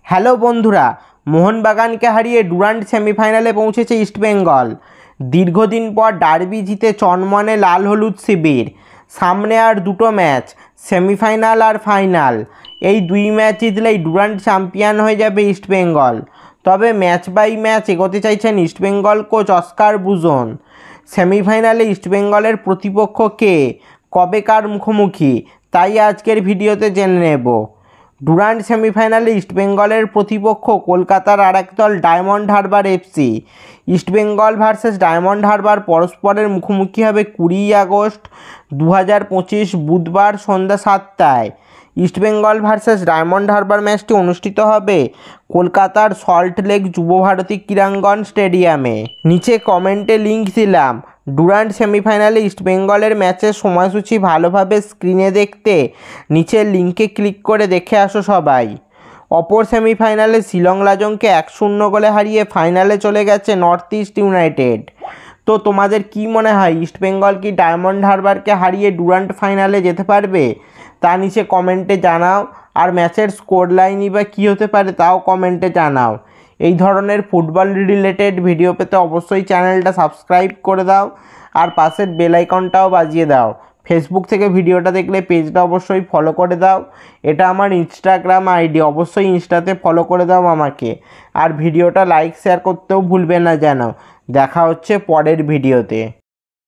Hello বন্ধুরা, মোহনবাগানকে হারিয়ে Durand সেমিফাইনালে পৌঁছেছে ইস্টবেঙ্গল। দীর্ঘদিন পর ডার্বি জিতে চনমনে লাল হলুদ শিবির। সামনে আর দুটো ম্যাচ, সেমিফাইনাল আর ফাইনাল। এই দুই ম্যাচ জিতলেই ডুরান্ড চ্যাম্পিয়ন হয়ে যাবে ইস্টবেঙ্গল। তবে ম্যাচ বাই ম্যাচ এগোতে চাইছেন ইস্টবেঙ্গল কোচ অস্কার বুজন। সেমিফাইনালে ইস্টবেঙ্গলের প্রতিপক্ষ কে, কবে কার মুখোমুখি, তাই আজকের ভিডিওতে জেনে নেব। ডুরান্ড সেমিফাইনালে ইস্টবেঙ্গলের প্রতিপক্ষ কলকাতার আরেক দল diamond Harbour FC. East Bengal versus diamond Harbour পরস্পরের মুখোমুখি হবে 20 আগস্ট 2025 বুধবার সন্ধ্যা 7টায়। ইস্টবেঙ্গল ভার্সেস ডায়মন্ড হারবার ম্যাচটি অনুষ্ঠিত হবে কলকাতার সল্টলেক যুবভারতী ক্রীড়াঙ্গন স্টেডিয়ামে। নিচে কমেন্টে লিঙ্ক দিলাম। ডুরান্ড সেমিফাইনালে ইস্টবেঙ্গলের ম্যাচের সময়সূচি ভালোভাবে স্ক্রিনে দেখতে নিচের লিঙ্কে ক্লিক করে দেখে আসো সবাই। অপর সেমিফাইনালে শিলং লাজংকে 1-0 গোলে হারিয়ে ফাইনালে চলে গেছে নর্থ ইস্ট ইউনাইটেড। তো তোমাদের কি মনে হয়, ইস্টবেঙ্গল কি ডায়মন্ড হারবারকে হারিয়ে ডুরান্ড ফাইনালে যেতে পারবে? তা নিচে কমেন্টে জানাও। আর ম্যাচের স্কোর লাইনই বা কী হতে পারে তাও কমেন্টে জানাও। এই ধরনের ফুটবল রিলেটেড ভিডিও পেতে অবশ্যই চ্যানেলটা সাবস্ক্রাইব করে দাও আর পাশের বেল আইকনটাও বাজিয়ে দাও। ফেসবুক থেকে ভিডিওটা দেখলে পেজটা অবশ্যই ফলো করে দাও। এটা আমার ইনস্টাগ্রাম আইডি, অবশ্যই ইনস্টাতে ফলো করে দাও আমাকে। আর ভিডিওটা লাইক শেয়ার করতেও ভুলবে না যেন। দেখা হচ্ছে পরের ভিডিওতে।